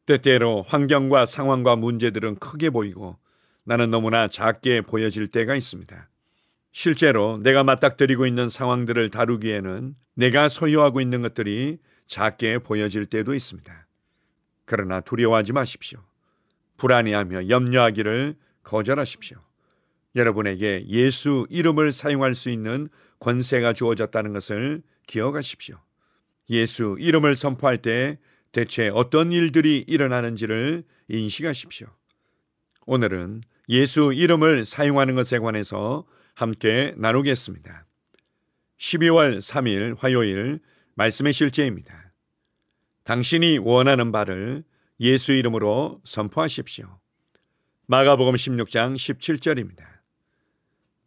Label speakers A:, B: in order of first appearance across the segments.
A: 때때로 환경과 상황과 문제들은 크게 보이고 나는 너무나 작게 보여질 때가 있습니다. 실제로 내가 맞닥뜨리고 있는 상황들을 다루기에는 내가 소유하고 있는 것들이 작게 보여질 때도 있습니다. 그러나 두려워하지 마십시오. 불안해하며 염려하기를 거절하십시오. 여러분에게 예수 이름을 사용할 수 있는 권세가 주어졌다는 것을 기억하십시오. 예수 이름을 선포할 때 대체 어떤 일들이 일어나는지를 인식하십시오. 오늘은 예수 이름을 사용하는 것에 관해서 함께 나누겠습니다. 12월 3일 화요일 말씀의 실제입니다. 당신이 원하는 바를 예수 이름으로 선포하십시오. 마가복음 16장 17절입니다.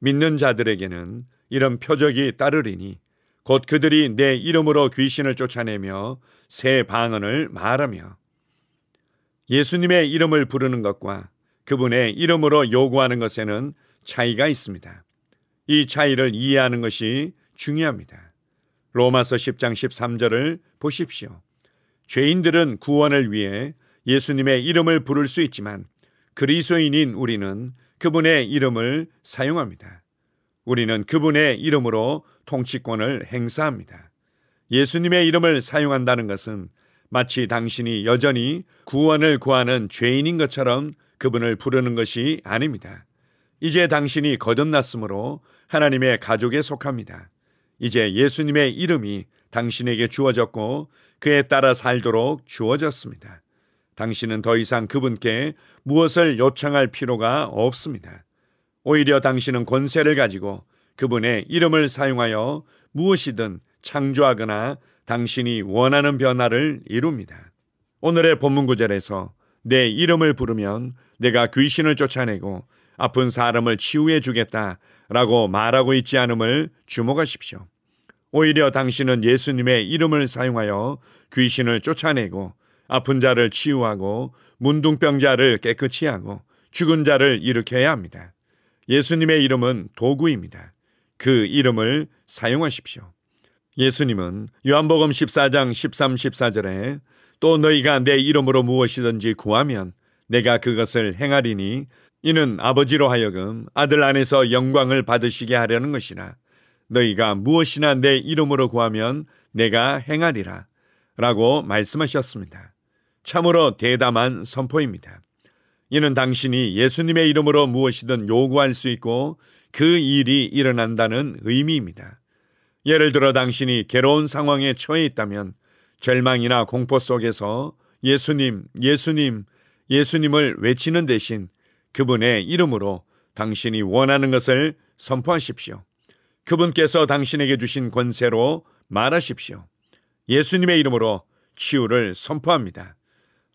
A: 믿는 자들에게는 이런 표적이 따르리니 곧 그들이 내 이름으로 귀신을 쫓아내며 새 방언을 말하며. 예수님의 이름을 부르는 것과 그분의 이름으로 요구하는 것에는 차이가 있습니다. 이 차이를 이해하는 것이 중요합니다. 로마서 10장 13절을 보십시오. 죄인들은 구원을 위해 예수님의 이름을 부를 수 있지만 그리스도인인 우리는 그분의 이름을 사용합니다. 우리는 그분의 이름으로 통치권을 행사합니다. 예수님의 이름을 사용한다는 것은 마치 당신이 여전히 구원을 구하는 죄인인 것처럼 그분을 부르는 것이 아닙니다. 이제 당신이 거듭났으므로 하나님의 가족에 속합니다. 이제 예수님의 이름이 당신에게 주어졌고 그에 따라 살도록 주어졌습니다. 당신은 더 이상 그분께 무엇을 요청할 필요가 없습니다. 오히려 당신은 권세를 가지고 그분의 이름을 사용하여 무엇이든 창조하거나 당신이 원하는 변화를 이룹니다. 오늘의 본문 구절에서 내 이름을 부르면 내가 귀신을 쫓아내고 아픈 사람을 치유해 주겠다라고 말하고 있지 않음을 주목하십시오. 오히려 당신은 예수님의 이름을 사용하여 귀신을 쫓아내고 아픈 자를 치유하고 문둥병자를 깨끗이 하고 죽은 자를 일으켜야 합니다. 예수님의 이름은 도구입니다. 그 이름을 사용하십시오. 예수님은 요한복음 14장 13, 14절에 또 너희가 내 이름으로 무엇이든지 구하면 내가 그것을 행하리니 이는 아버지로 하여금 아들 안에서 영광을 받으시게 하려는 것이라. 너희가 무엇이나 내 이름으로 구하면 내가 행하리라 라고 말씀하셨습니다. 참으로 대담한 선포입니다. 이는 당신이 예수님의 이름으로 무엇이든 요구할 수 있고 그 일이 일어난다는 의미입니다. 예를 들어 당신이 괴로운 상황에 처해 있다면 절망이나 공포 속에서 예수님, 예수님, 예수님을 외치는 대신 그분의 이름으로 당신이 원하는 것을 선포하십시오. 그분께서 당신에게 주신 권세로 말하십시오. 예수님의 이름으로 치유를 선포합니다.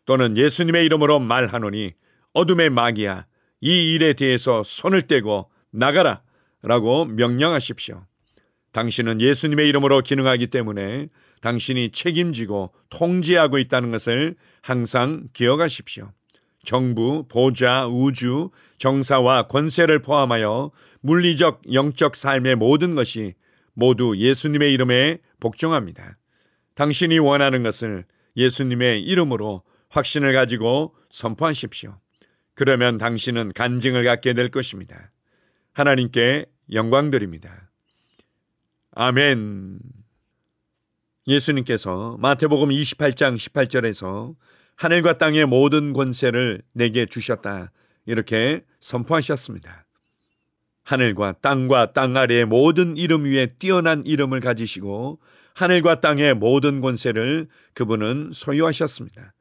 A: 또는 예수님의 이름으로 말하노니 어둠의 마귀야, 이 일에 대해서 손을 떼고 나가라 라고 명령하십시오. 당신은 예수님의 이름으로 기능하기 때문에 당신이 책임지고 통제하고 있다는 것을 항상 기억하십시오. 정부, 보좌, 우주, 정사와 권세를 포함하여 물리적, 영적 삶의 모든 것이 모두 예수님의 이름에 복종합니다. 당신이 원하는 것을 예수님의 이름으로 확신을 가지고 선포하십시오. 그러면 당신은 간증을 갖게 될 것입니다. 하나님께 영광 드립니다. 아멘. 예수님께서 마태복음 28장 18절에서 하늘과 땅의 모든 권세를 내게 주셨다 이렇게 선포하셨습니다. 하늘과 땅과 땅 아래의 모든 이름 위에 뛰어난 이름을 가지시고 하늘과 땅의 모든 권세를 그분은 소유하셨습니다.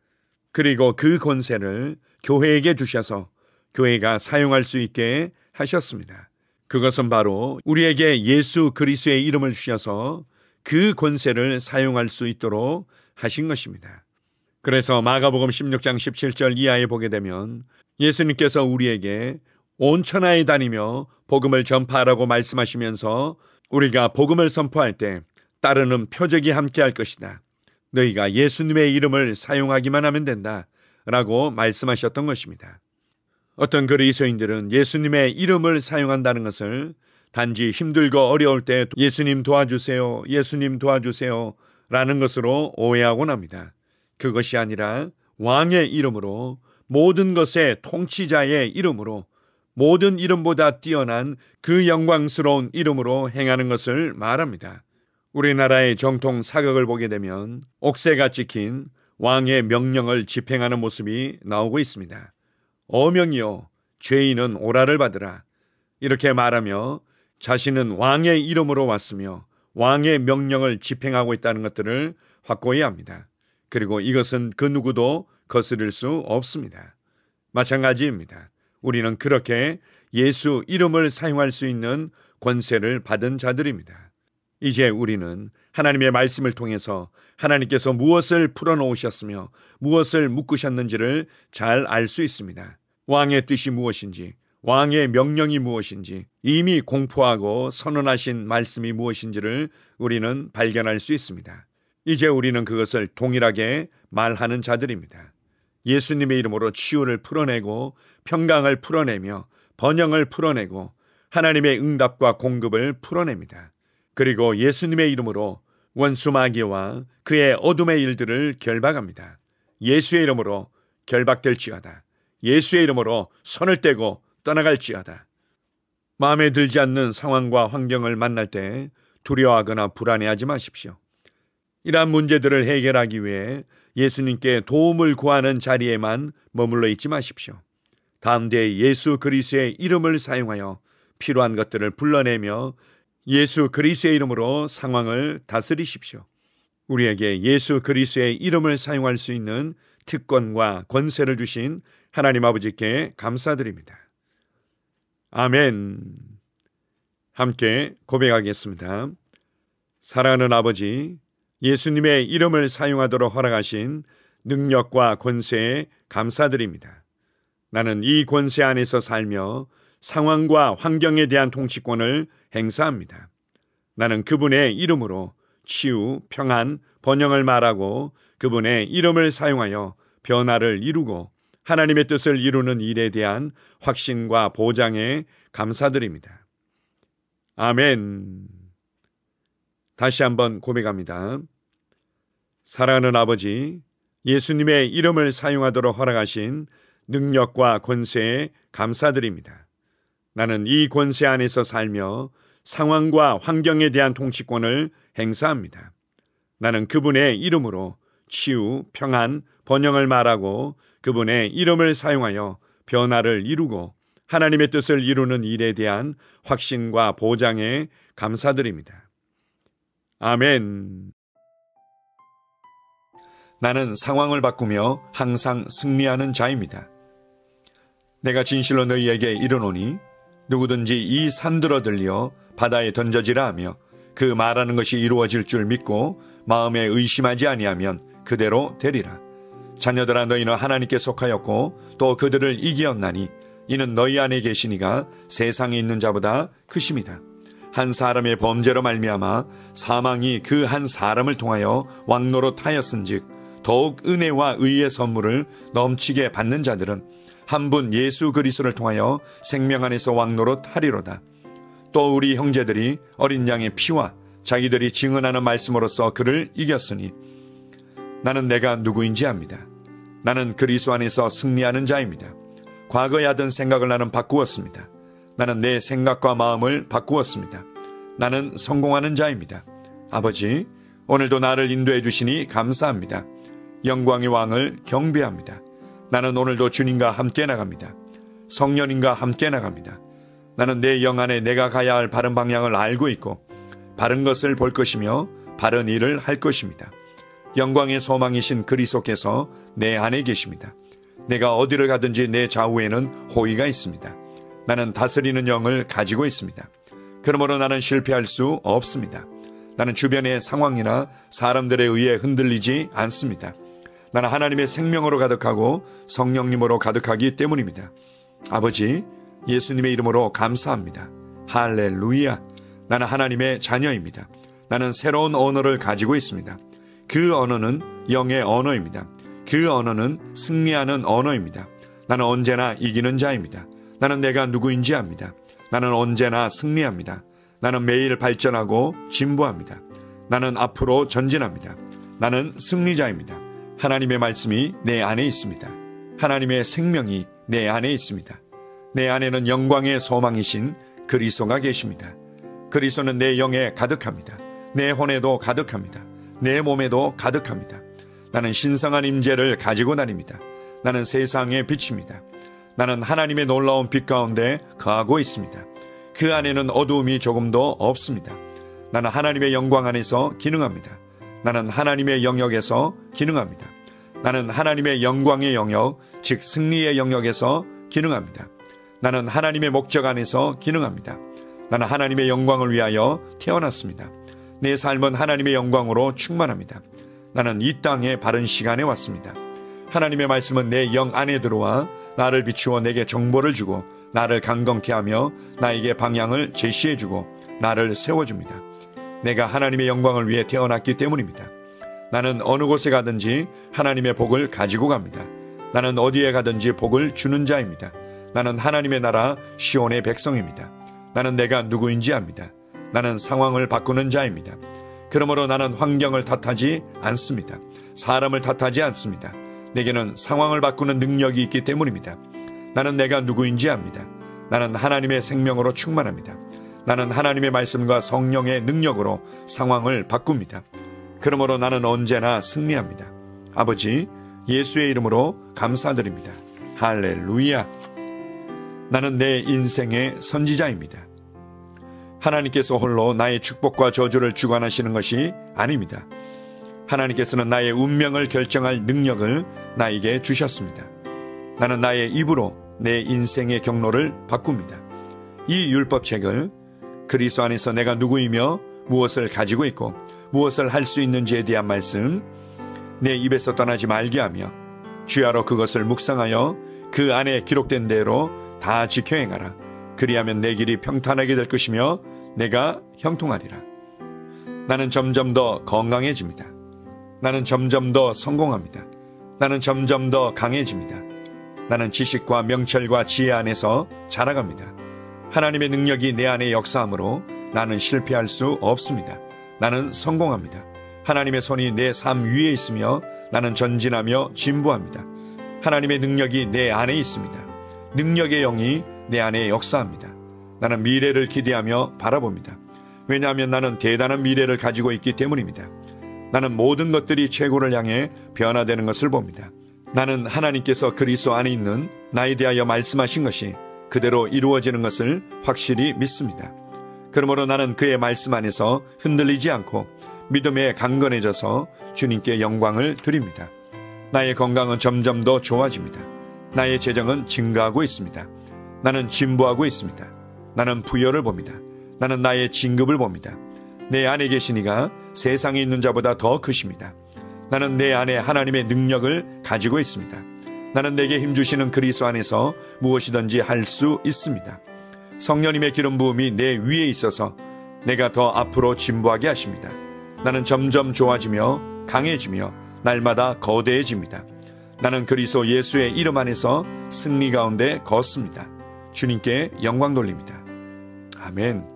A: 그리고 그 권세를 교회에게 주셔서 교회가 사용할 수 있게 하셨습니다. 그것은 바로 우리에게 예수 그리스도의 이름을 주셔서 그 권세를 사용할 수 있도록 하신 것입니다. 그래서 마가복음 16장 17절 이하에 보게 되면 예수님께서 우리에게 온 천하에 다니며 복음을 전파하라고 말씀하시면서 우리가 복음을 선포할 때 따르는 표적이 함께할 것이다. 너희가 예수님의 이름을 사용하기만 하면 된다 라고 말씀하셨던 것입니다. 어떤 그리스도인들은 예수님의 이름을 사용한다는 것을 단지 힘들고 어려울 때 예수님 도와주세요, 예수님 도와주세요 라는 것으로 오해하곤 합니다. 그것이 아니라 왕의 이름으로, 모든 것의 통치자의 이름으로, 모든 이름보다 뛰어난 그 영광스러운 이름으로 행하는 것을 말합니다. 우리나라의 정통 사극을 보게 되면 옥새가 찍힌 왕의 명령을 집행하는 모습이 나오고 있습니다. 어명이여, 죄인은 오라를 받으라. 이렇게 말하며 자신은 왕의 이름으로 왔으며 왕의 명령을 집행하고 있다는 것들을 확고히 합니다. 그리고 이것은 그 누구도 거스릴 수 없습니다. 마찬가지입니다. 우리는 그렇게 예수 이름을 사용할 수 있는 권세를 받은 자들입니다. 이제 우리는 하나님의 말씀을 통해서 하나님께서 무엇을 풀어놓으셨으며 무엇을 묶으셨는지를 잘 알 수 있습니다. 왕의 뜻이 무엇인지, 왕의 명령이 무엇인지, 이미 공포하고 선언하신 말씀이 무엇인지를 우리는 발견할 수 있습니다. 이제 우리는 그것을 동일하게 말하는 자들입니다. 예수님의 이름으로 치유를 풀어내고 평강을 풀어내며 번영을 풀어내고 하나님의 응답과 공급을 풀어냅니다. 그리고 예수님의 이름으로 원수 마귀와 그의 어둠의 일들을 결박합니다. 예수의 이름으로 결박될지어다. 예수의 이름으로 손을 떼고 떠나갈지어다. 마음에 들지 않는 상황과 환경을 만날 때 두려워하거나 불안해하지 마십시오. 이러한 문제들을 해결하기 위해 예수님께 도움을 구하는 자리에만 머물러 있지 마십시오. 다음대에 예수 그리스도의 이름을 사용하여 필요한 것들을 불러내며 예수 그리스도의 이름으로 상황을 다스리십시오. 우리에게 예수 그리스도의 이름을 사용할 수 있는 특권과 권세를 주신 하나님 아버지께 감사드립니다. 아멘. 함께 고백하겠습니다. 사랑하는 아버지, 예수님의 이름을 사용하도록 허락하신 능력과 권세에 감사드립니다. 나는 이 권세 안에서 살며 상황과 환경에 대한 통치권을 행사합니다. 나는 그분의 이름으로 치유, 평안, 번영을 말하고 그분의 이름을 사용하여 변화를 이루고 하나님의 뜻을 이루는 일에 대한 확신과 보장에 감사드립니다. 아멘. 다시 한번 고백합니다. 사랑하는 아버지, 예수님의 이름을 사용하도록 허락하신 능력과 권세에 감사드립니다. 나는 이 권세 안에서 살며 상황과 환경에 대한 통치권을 행사합니다. 나는 그분의 이름으로 치유, 평안, 번영을 말하고 그분의 이름을 사용하여 변화를 이루고 하나님의 뜻을 이루는 일에 대한 확신과 보장에 감사드립니다. 아멘. 나는 상황을 바꾸며 항상 승리하는 자입니다. 내가 진실로 너희에게 이르노니 누구든지 이 산들어 들려 바다에 던져지라 하며 그 말하는 것이 이루어질 줄 믿고 마음에 의심하지 아니하면 그대로 되리라. 자녀들아, 너희는 하나님께 속하였고 또 그들을 이기었나니 이는 너희 안에 계시니가 세상에 있는 자보다 크심이다. 한 사람의 범죄로 말미암아 사망이 그 한 사람을 통하여 왕노릇하였은즉 더욱 은혜와 의의 선물을 넘치게 받는 자들은 한 분 예수 그리스도를 통하여 생명 안에서 왕노릇하리로다. 또 우리 형제들이 어린 양의 피와 자기들이 증언하는 말씀으로써 그를 이겼으니 나는 내가 누구인지 압니다. 나는 그리스도 안에서 승리하는 자입니다. 과거에 하던 생각을 나는 바꾸었습니다. 나는 내 생각과 마음을 바꾸었습니다. 나는 성공하는 자입니다. 아버지, 오늘도 나를 인도해 주시니 감사합니다. 영광의 왕을 경배합니다. 나는 오늘도 주님과 함께 나갑니다. 성령님과 함께 나갑니다. 나는 내 영 안에 내가 가야 할 바른 방향을 알고 있고 바른 것을 볼 것이며 바른 일을 할 것입니다. 영광의 소망이신 그리스도께서 내 안에 계십니다. 내가 어디를 가든지 내 좌우에는 호의가 있습니다. 나는 다스리는 영을 가지고 있습니다. 그러므로 나는 실패할 수 없습니다. 나는 주변의 상황이나 사람들에 의해 흔들리지 않습니다. 나는 하나님의 생명으로 가득하고 성령님으로 가득하기 때문입니다. 아버지, 예수님의 이름으로 감사합니다. 할렐루야. 나는 하나님의 자녀입니다. 나는 새로운 언어를 가지고 있습니다. 그 언어는 영의 언어입니다. 그 언어는 승리하는 언어입니다. 나는 언제나 이기는 자입니다. 나는 내가 누구인지 압니다. 나는 언제나 승리합니다. 나는 매일 발전하고 진보합니다. 나는 앞으로 전진합니다. 나는 승리자입니다. 하나님의 말씀이 내 안에 있습니다. 하나님의 생명이 내 안에 있습니다. 내 안에는 영광의 소망이신 그리스도가 계십니다. 그리스도는 내 영에 가득합니다. 내 혼에도 가득합니다. 내 몸에도 가득합니다. 나는 신성한 임재를 가지고 다닙니다. 나는 세상의 빛입니다. 나는 하나님의 놀라운 빛 가운데 거하고 있습니다. 그 안에는 어두움이 조금도 없습니다. 나는 하나님의 영광 안에서 기능합니다. 나는 하나님의 영역에서 기능합니다. 나는 하나님의 영광의 영역, 즉 승리의 영역에서 기능합니다. 나는 하나님의 목적 안에서 기능합니다. 나는 하나님의 영광을 위하여 태어났습니다. 내 삶은 하나님의 영광으로 충만합니다. 나는 이 땅에 바른 시간에 왔습니다. 하나님의 말씀은 내 영 안에 들어와 나를 비추어 내게 정보를 주고 나를 강건케 하며 나에게 방향을 제시해주고 나를 세워줍니다. 내가 하나님의 영광을 위해 태어났기 때문입니다. 나는 어느 곳에 가든지 하나님의 복을 가지고 갑니다. 나는 어디에 가든지 복을 주는 자입니다. 나는 하나님의 나라 시온의 백성입니다. 나는 내가 누구인지 압니다. 나는 상황을 바꾸는 자입니다. 그러므로 나는 환경을 탓하지 않습니다. 사람을 탓하지 않습니다. 내게는 상황을 바꾸는 능력이 있기 때문입니다. 나는 내가 누구인지 압니다. 나는 하나님의 생명으로 충만합니다. 나는 하나님의 말씀과 성령의 능력으로 상황을 바꿉니다. 그러므로 나는 언제나 승리합니다. 아버지, 예수의 이름으로 감사드립니다. 할렐루야. 나는 내 인생의 선지자입니다. 하나님께서 홀로 나의 축복과 저주를 주관하시는 것이 아닙니다. 하나님께서는 나의 운명을 결정할 능력을 나에게 주셨습니다. 나는 나의 입으로 내 인생의 경로를 바꿉니다. 이 율법책을 그리스도 안에서 내가 누구이며 무엇을 가지고 있고 무엇을 할 수 있는지에 대한 말씀 내 입에서 떠나지 말게 하며 주야로 그것을 묵상하여 그 안에 기록된 대로 다 지켜 행하라. 그리하면 내 길이 평탄하게 될 것이며 내가 형통하리라. 나는 점점 더 건강해집니다. 나는 점점 더 성공합니다. 나는 점점 더 강해집니다. 나는 지식과 명철과 지혜 안에서 자라갑니다. 하나님의 능력이 내 안에 역사하므로 나는 실패할 수 없습니다. 나는 성공합니다. 하나님의 손이 내 삶 위에 있으며 나는 전진하며 진보합니다. 하나님의 능력이 내 안에 있습니다. 능력의 영이 내 안에 역사합니다. 나는 미래를 기대하며 바라봅니다. 왜냐하면 나는 대단한 미래를 가지고 있기 때문입니다. 나는 모든 것들이 최고를 향해 변화되는 것을 봅니다. 나는 하나님께서 그리스도 안에 있는 나에 대하여 말씀하신 것이 그대로 이루어지는 것을 확실히 믿습니다. 그러므로 나는 그의 말씀 안에서 흔들리지 않고 믿음에 강건해져서 주님께 영광을 드립니다. 나의 건강은 점점 더 좋아집니다. 나의 재정은 증가하고 있습니다. 나는 진보하고 있습니다. 나는 부여를 봅니다. 나는 나의 진급을 봅니다. 내 안에 계신 이가 세상에 있는 자보다 더 크십니다. 나는 내 안에 하나님의 능력을 가지고 있습니다. 나는 내게 힘주시는 그리스도 안에서 무엇이든지 할 수 있습니다. 성령님의 기름 부음이 내 위에 있어서 내가 더 앞으로 진보하게 하십니다. 나는 점점 좋아지며 강해지며 날마다 거대해집니다. 나는 그리스도 예수의 이름 안에서 승리 가운데 걷습니다. 주님께 영광 돌립니다. 아멘.